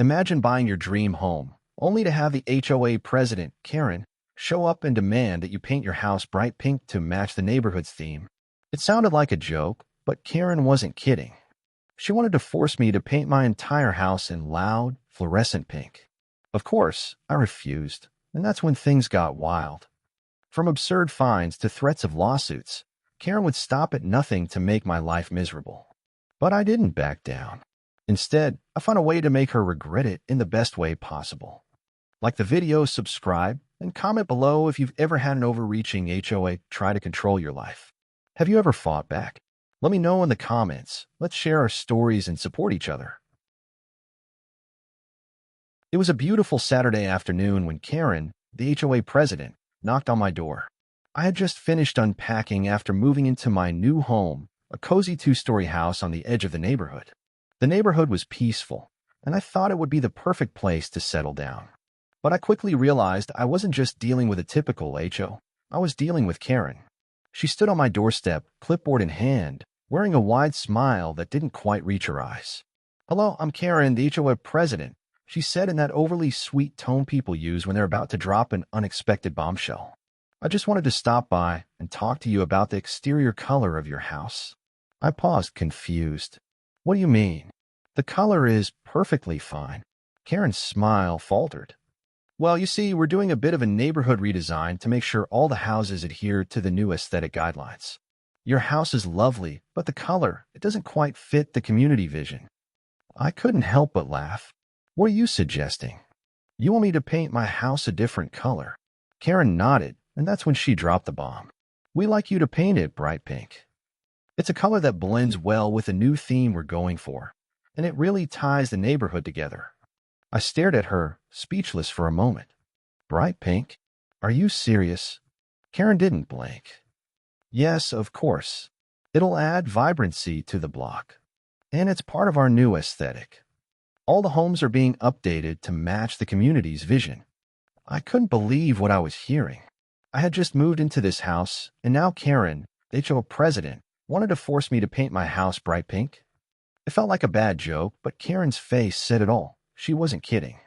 Imagine buying your dream home, only to have the HOA president, Karen, show up and demand that you paint your house bright pink to match the neighborhood's theme. It sounded like a joke, but Karen wasn't kidding. She wanted to force me to paint my entire house in loud, fluorescent pink. Of course, I refused, and that's when things got wild. From absurd fines to threats of lawsuits, Karen would stop at nothing to make my life miserable. But I didn't back down. Instead, I found a way to make her regret it in the best way possible. Like the video, subscribe, and comment below if you've ever had an overreaching HOA try to control your life. Have you ever fought back? Let me know in the comments. Let's share our stories and support each other. It was a beautiful Saturday afternoon when Karen, the HOA president, knocked on my door. I had just finished unpacking after moving into my new home, a cozy 2-story house on the edge of the neighborhood. The neighborhood was peaceful, and I thought it would be the perfect place to settle down. But I quickly realized I wasn't just dealing with a typical HO. I was dealing with Karen. She stood on my doorstep, clipboard in hand, wearing a wide smile that didn't quite reach her eyes. "Hello, I'm Karen, the HOA president," she said in that overly sweet tone people use when they're about to drop an unexpected bombshell. "I just wanted to stop by and talk to you about the exterior color of your house." I paused, confused. "What do you mean?" "The color is perfectly fine." Karen's smile faltered. "Well, you see, we're doing a bit of a neighborhood redesign to make sure all the houses adhere to the new aesthetic guidelines. Your house is lovely, but the color, it doesn't quite fit the community vision." I couldn't help but laugh. "What are you suggesting? You want me to paint my house a different color?" Karen nodded, and that's when she dropped the bomb. "We like you to paint it bright pink. It's a color that blends well with the new theme we're going for, and it really ties the neighborhood together." I stared at her, speechless for a moment. "Bright pink? Are you serious?" Karen didn't blink. "Yes, of course. It'll add vibrancy to the block. And it's part of our new aesthetic. All the homes are being updated to match the community's vision." I couldn't believe what I was hearing. I had just moved into this house, and now Karen, the HOA president, wanted to force me to paint my house bright pink. It felt like a bad joke, but Karen's face said it all. She wasn't kidding.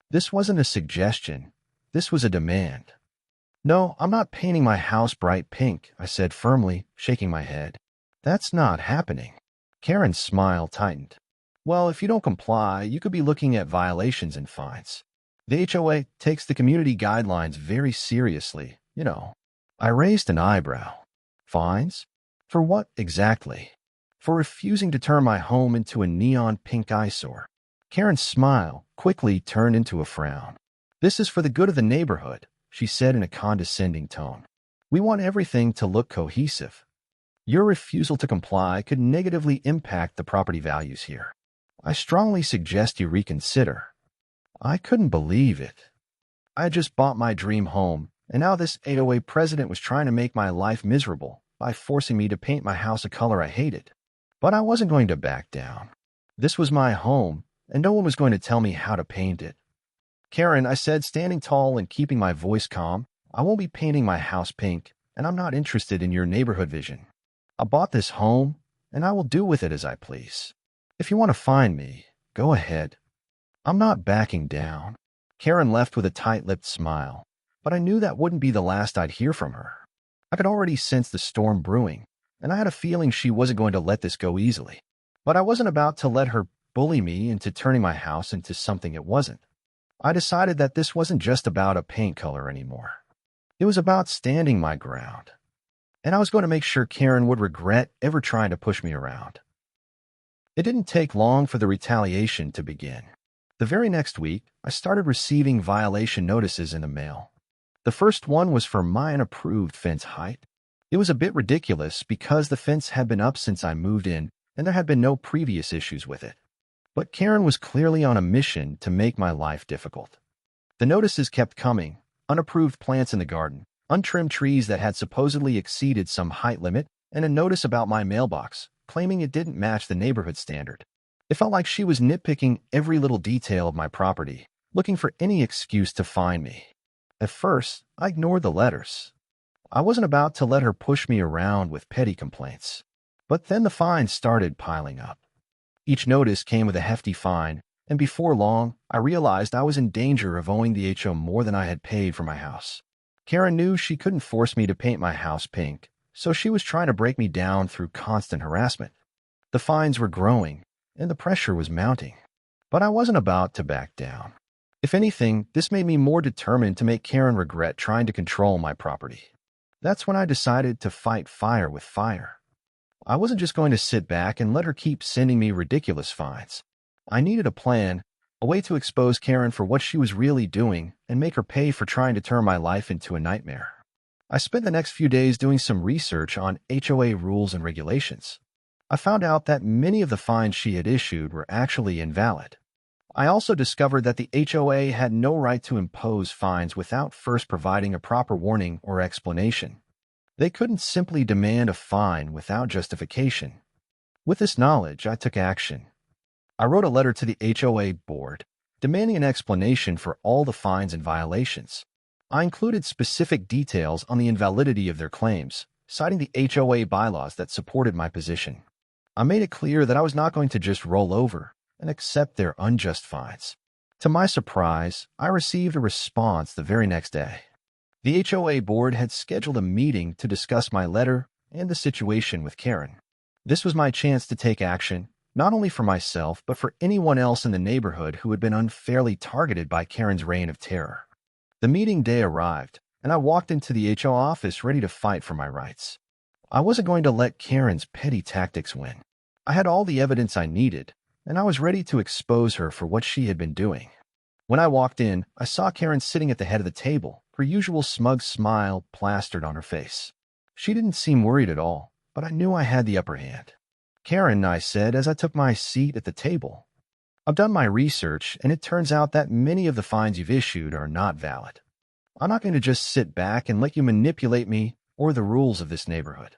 This wasn't a suggestion. This was a demand. "No, I'm not painting my house bright pink," I said firmly, shaking my head. "That's not happening." Karen's smile tightened. "Well, if you don't comply, you could be looking at violations and fines. The HOA takes the community guidelines very seriously, you know." I raised an eyebrow. "Fines? For what exactly?" "For refusing to turn my home into a neon pink eyesore." Karen's smile quickly turned into a frown. "This is for the good of the neighborhood," she said in a condescending tone. "We want everything to look cohesive. Your refusal to comply could negatively impact the property values here. I strongly suggest you reconsider." I couldn't believe it. I had just bought my dream home, and now this HOA president was trying to make my life miserable by forcing me to paint my house a color I hated. But I wasn't going to back down. This was my home, and no one was going to tell me how to paint it. "Karen," I said, standing tall and keeping my voice calm, "I won't be painting my house pink, and I'm not interested in your neighborhood vision. I bought this home, and I will do with it as I please. If you want to fine me, go ahead. I'm not backing down." Karen left with a tight-lipped smile, but I knew that wouldn't be the last I'd hear from her. I could already sense the storm brewing, and I had a feeling she wasn't going to let this go easily. But I wasn't about to let her bully me into turning my house into something it wasn't. I decided that this wasn't just about a paint color anymore. It was about standing my ground. And I was going to make sure Karen would regret ever trying to push me around. It didn't take long for the retaliation to begin. The very next week, I started receiving violation notices in the mail. The first one was for my unapproved fence height. It was a bit ridiculous because the fence had been up since I moved in, and there had been no previous issues with it. But Karen was clearly on a mission to make my life difficult. The notices kept coming: unapproved plants in the garden, untrimmed trees that had supposedly exceeded some height limit, and a notice about my mailbox, claiming it didn't match the neighborhood standard. It felt like she was nitpicking every little detail of my property, looking for any excuse to fine me. At first, I ignored the letters. I wasn't about to let her push me around with petty complaints. But then the fines started piling up. Each notice came with a hefty fine, and before long, I realized I was in danger of owing the HO more than I had paid for my house. Karen knew she couldn't force me to paint my house pink, so she was trying to break me down through constant harassment. The fines were growing, and the pressure was mounting. But I wasn't about to back down. If anything, this made me more determined to make Karen regret trying to control my property. That's when I decided to fight fire with fire. I wasn't just going to sit back and let her keep sending me ridiculous fines. I needed a plan, a way to expose Karen for what she was really doing and make her pay for trying to turn my life into a nightmare. I spent the next few days doing some research on HOA rules and regulations. I found out that many of the fines she had issued were actually invalid. I also discovered that the HOA had no right to impose fines without first providing a proper warning or explanation. They couldn't simply demand a fine without justification. With this knowledge, I took action. I wrote a letter to the HOA board, demanding an explanation for all the fines and violations. I included specific details on the invalidity of their claims, citing the HOA bylaws that supported my position. I made it clear that I was not going to just roll over and accept their unjust fines. To my surprise, I received a response the very next day. The HOA board had scheduled a meeting to discuss my letter and the situation with Karen. This was my chance to take action, not only for myself, but for anyone else in the neighborhood who had been unfairly targeted by Karen's reign of terror. The meeting day arrived, and I walked into the HOA office ready to fight for my rights. I wasn't going to let Karen's petty tactics win. I had all the evidence I needed, and I was ready to expose her for what she had been doing. When I walked in, I saw Karen sitting at the head of the table, her usual smug smile plastered on her face. She didn't seem worried at all, but I knew I had the upper hand. "Karen," I said as I took my seat at the table, "I've done my research, and it turns out that many of the fines you've issued are not valid. I'm not going to just sit back and let you manipulate me or the rules of this neighborhood.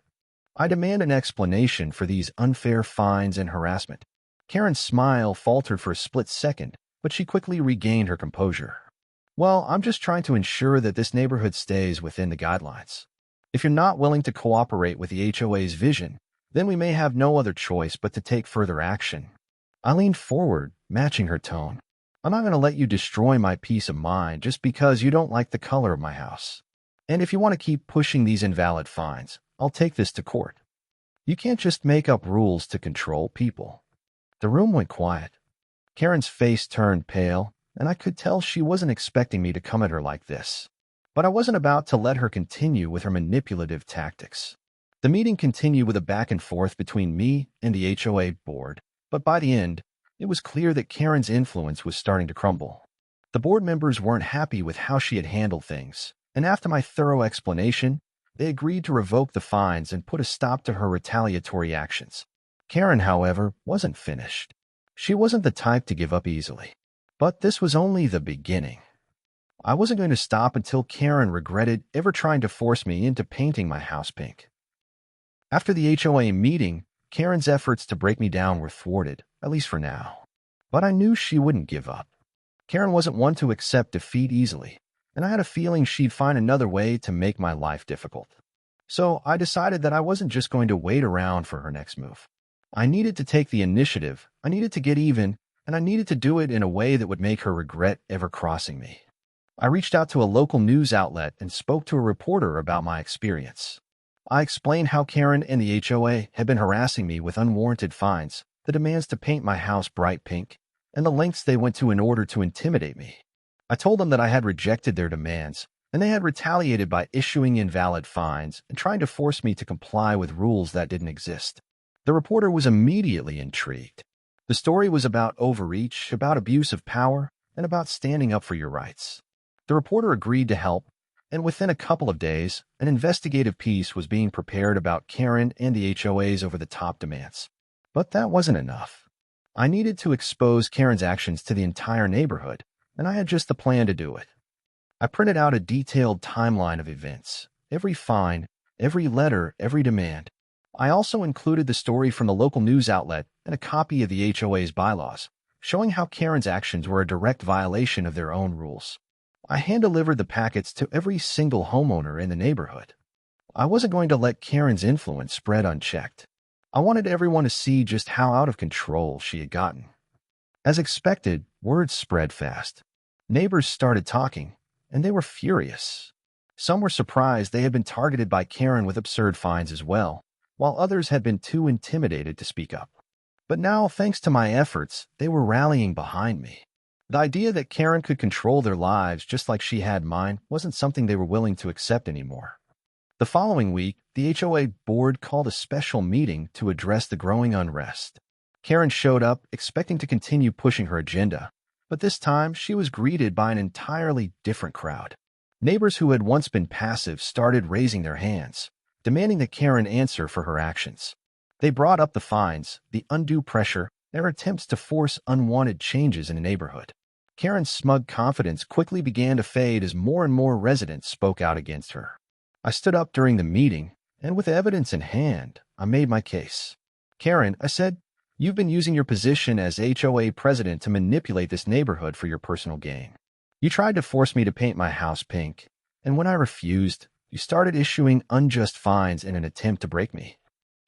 I demand an explanation for these unfair fines and harassment." Karen's smile faltered for a split second, but she quickly regained her composure. "Well, I'm just trying to ensure that this neighborhood stays within the guidelines. If you're not willing to cooperate with the HOA's vision, then we may have no other choice but to take further action." I leaned forward, matching her tone. "I'm not going to let you destroy my peace of mind just because you don't like the color of my house. And if you want to keep pushing these invalid fines, I'll take this to court. You can't just make up rules to control people." The room went quiet. Karen's face turned pale, and I could tell she wasn't expecting me to come at her like this. But I wasn't about to let her continue with her manipulative tactics. The meeting continued with a back and forth between me and the HOA board, but by the end, it was clear that Karen's influence was starting to crumble. The board members weren't happy with how she had handled things, and after my thorough explanation, they agreed to revoke the fines and put a stop to her retaliatory actions. Karen, however, wasn't finished. She wasn't the type to give up easily. But this was only the beginning. I wasn't going to stop until Karen regretted ever trying to force me into painting my house pink. After the HOA meeting, Karen's efforts to break me down were thwarted, at least for now. But I knew she wouldn't give up. Karen wasn't one to accept defeat easily, and I had a feeling she'd find another way to make my life difficult. So I decided that I wasn't just going to wait around for her next move. I needed to take the initiative, I needed to get even, and I needed to do it in a way that would make her regret ever crossing me. I reached out to a local news outlet and spoke to a reporter about my experience. I explained how Karen and the HOA had been harassing me with unwarranted fines, the demands to paint my house bright pink, and the lengths they went to in order to intimidate me. I told them that I had rejected their demands, and they had retaliated by issuing invalid fines and trying to force me to comply with rules that didn't exist. The reporter was immediately intrigued. The story was about overreach, about abuse of power, and about standing up for your rights. The reporter agreed to help, and within a couple of days, an investigative piece was being prepared about Karen and the HOA's over-the-top demands. But that wasn't enough. I needed to expose Karen's actions to the entire neighborhood, and I had just the plan to do it. I printed out a detailed timeline of events, every fine, every letter, every demand. I also included the story from the local news outlet and a copy of the HOA's bylaws, showing how Karen's actions were a direct violation of their own rules. I hand-delivered the packets to every single homeowner in the neighborhood. I wasn't going to let Karen's influence spread unchecked. I wanted everyone to see just how out of control she had gotten. As expected, words spread fast. Neighbors started talking, and they were furious. Some were surprised they had been targeted by Karen with absurd fines as well, while others had been too intimidated to speak up. But now, thanks to my efforts, they were rallying behind me. The idea that Karen could control their lives just like she had mine wasn't something they were willing to accept anymore. The following week, the HOA board called a special meeting to address the growing unrest. Karen showed up, expecting to continue pushing her agenda, but this time she was greeted by an entirely different crowd. Neighbors who had once been passive started raising their hands, demanding that Karen answer for her actions. They brought up the fines, the undue pressure, their attempts to force unwanted changes in the neighborhood. Karen's smug confidence quickly began to fade as more and more residents spoke out against her. I stood up during the meeting, and with evidence in hand, I made my case. Karen, I said, you've been using your position as HOA president to manipulate this neighborhood for your personal gain. You tried to force me to paint my house pink, and when I refused, you started issuing unjust fines in an attempt to break me.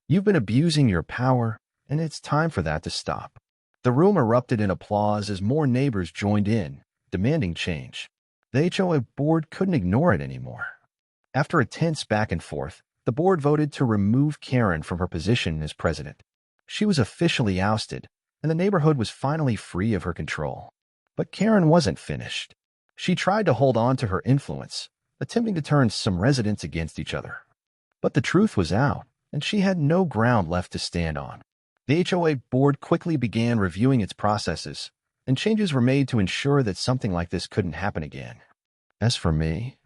You've been abusing your power, and it's time for that to stop. The room erupted in applause as more neighbors joined in, demanding change. The HOA board couldn't ignore it anymore. After a tense back and forth, the board voted to remove Karen from her position as president. She was officially ousted, and the neighborhood was finally free of her control. But Karen wasn't finished. She tried to hold on to her influence, attempting to turn some residents against each other. But the truth was out, and she had no ground left to stand on. The HOA board quickly began reviewing its processes, and changes were made to ensure that something like this couldn't happen again. As for me,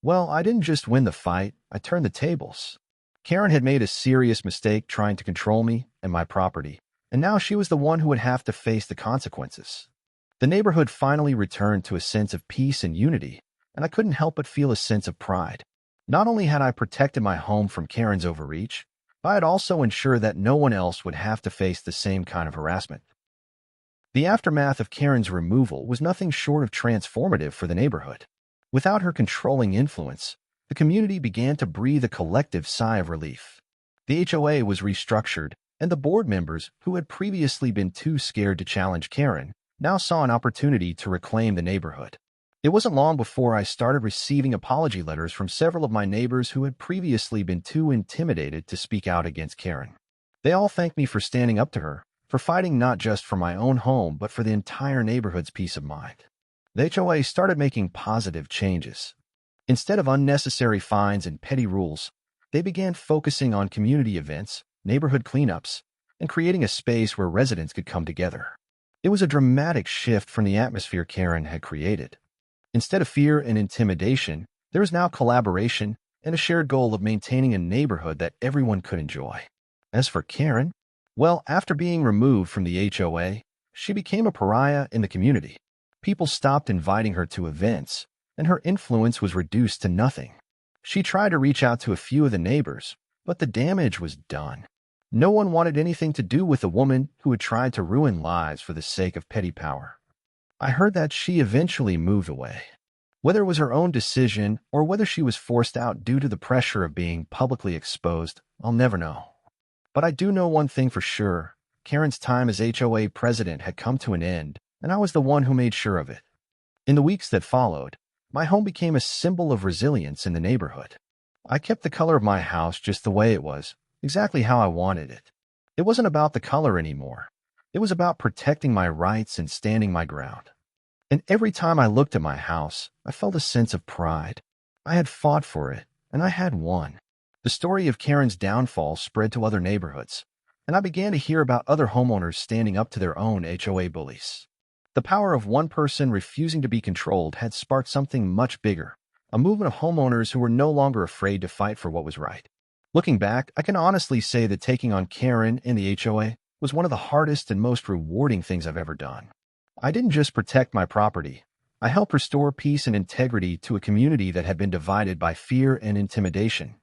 well, I didn't just win the fight, I turned the tables. Karen had made a serious mistake trying to control me and my property, and now she was the one who would have to face the consequences. The neighborhood finally returned to a sense of peace and unity, and I couldn't help but feel a sense of pride. Not only had I protected my home from Karen's overreach, but I had also ensured that no one else would have to face the same kind of harassment. The aftermath of Karen's removal was nothing short of transformative for the neighborhood. Without her controlling influence, the community began to breathe a collective sigh of relief. The HOA was restructured, and the board members, who had previously been too scared to challenge Karen, now saw an opportunity to reclaim the neighborhood. It wasn't long before I started receiving apology letters from several of my neighbors who had previously been too intimidated to speak out against Karen. They all thanked me for standing up to her, for fighting not just for my own home but for the entire neighborhood's peace of mind. The HOA started making positive changes. Instead of unnecessary fines and petty rules, they began focusing on community events, neighborhood cleanups, and creating a space where residents could come together. It was a dramatic shift from the atmosphere Karen had created. Instead of fear and intimidation, there is now collaboration and a shared goal of maintaining a neighborhood that everyone could enjoy. As for Karen, well, after being removed from the HOA, she became a pariah in the community. People stopped inviting her to events, and her influence was reduced to nothing. She tried to reach out to a few of the neighbors, but the damage was done. No one wanted anything to do with a woman who had tried to ruin lives for the sake of petty power. I heard that she eventually moved away. Whether it was her own decision or whether she was forced out due to the pressure of being publicly exposed, I'll never know. But I do know one thing for sure. Karen's time as HOA president had come to an end, and I was the one who made sure of it. In the weeks that followed, my home became a symbol of resilience in the neighborhood. I kept the color of my house just the way it was, exactly how I wanted it. It wasn't about the color anymore. It was about protecting my rights and standing my ground. And every time I looked at my house, I felt a sense of pride. I had fought for it, and I had won. The story of Karen's downfall spread to other neighborhoods, and I began to hear about other homeowners standing up to their own HOA bullies. The power of one person refusing to be controlled had sparked something much bigger, a movement of homeowners who were no longer afraid to fight for what was right. Looking back, I can honestly say that taking on Karen and the HOA was one of the hardest and most rewarding things I've ever done. I didn't just protect my property. I helped restore peace and integrity to a community that had been divided by fear and intimidation.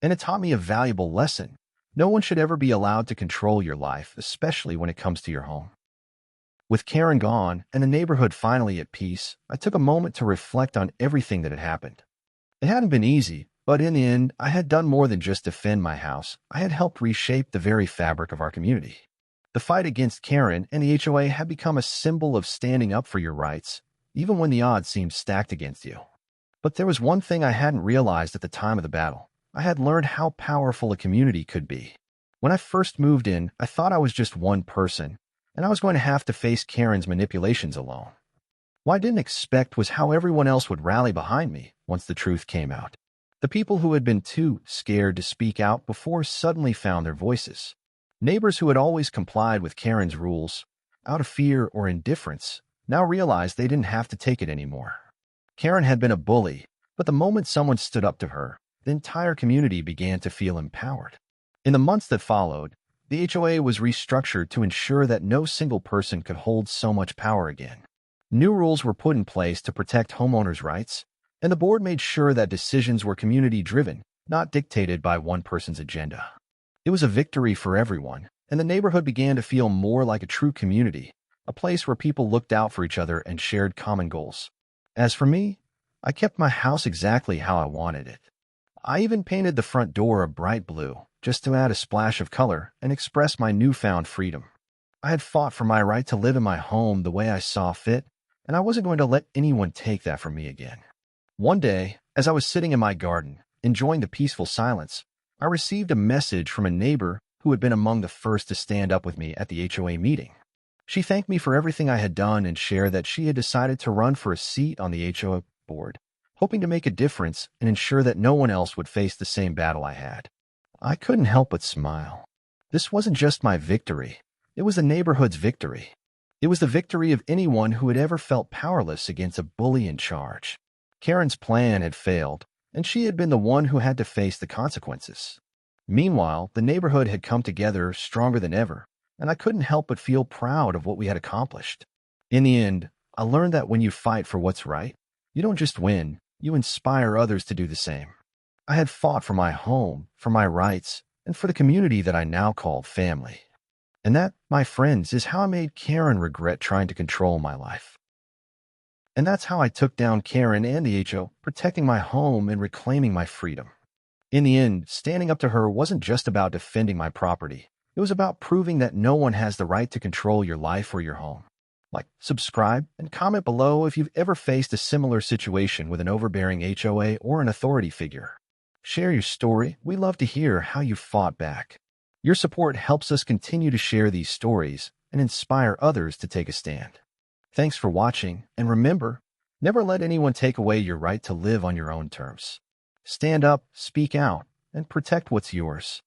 And it taught me a valuable lesson. No one should ever be allowed to control your life, especially when it comes to your home. With Karen gone and the neighborhood finally at peace, I took a moment to reflect on everything that had happened. It hadn't been easy, but in the end, I had done more than just defend my house. I had helped reshape the very fabric of our community. The fight against Karen and the HOA had become a symbol of standing up for your rights, even when the odds seemed stacked against you. But there was one thing I hadn't realized at the time of the battle. I had learned how powerful a community could be. When I first moved in, I thought I was just one person, and I was going to have to face Karen's manipulations alone. What I didn't expect was how everyone else would rally behind me once the truth came out. The people who had been too scared to speak out before suddenly found their voices. Neighbors who had always complied with Karen's rules, out of fear or indifference, now realized they didn't have to take it anymore. Karen had been a bully, but the moment someone stood up to her, the entire community began to feel empowered. In the months that followed, the HOA was restructured to ensure that no single person could hold so much power again. New rules were put in place to protect homeowners' rights, and the board made sure that decisions were community-driven, not dictated by one person's agenda. It was a victory for everyone, and the neighborhood began to feel more like a true community, a place where people looked out for each other and shared common goals. As for me, I kept my house exactly how I wanted it. I even painted the front door a bright blue, just to add a splash of color and express my newfound freedom. I had fought for my right to live in my home the way I saw fit, and I wasn't going to let anyone take that from me again. One day, as I was sitting in my garden, enjoying the peaceful silence, I received a message from a neighbor who had been among the first to stand up with me at the HOA meeting. She thanked me for everything I had done and shared that she had decided to run for a seat on the HOA board, hoping to make a difference and ensure that no one else would face the same battle I had. I couldn't help but smile. This wasn't just my victory. It was the neighborhood's victory. It was the victory of anyone who had ever felt powerless against a bully in charge. Karen's plan had failed, and she had been the one who had to face the consequences. Meanwhile, the neighborhood had come together stronger than ever, and I couldn't help but feel proud of what we had accomplished. In the end, I learned that when you fight for what's right, you don't just win, you inspire others to do the same. I had fought for my home, for my rights, and for the community that I now call family. And that, my friends, is how I made Karen regret trying to control my life. And that's how I took down Karen and the HO, protecting my home and reclaiming my freedom. In the end, standing up to her wasn't just about defending my property. It was about proving that no one has the right to control your life or your home. Like, subscribe, and comment below if you've ever faced a similar situation with an overbearing HOA or an authority figure. Share your story. We love to hear how you fought back. Your support helps us continue to share these stories and inspire others to take a stand. Thanks for watching, and remember, never let anyone take away your right to live on your own terms. Stand up, speak out, and protect what's yours.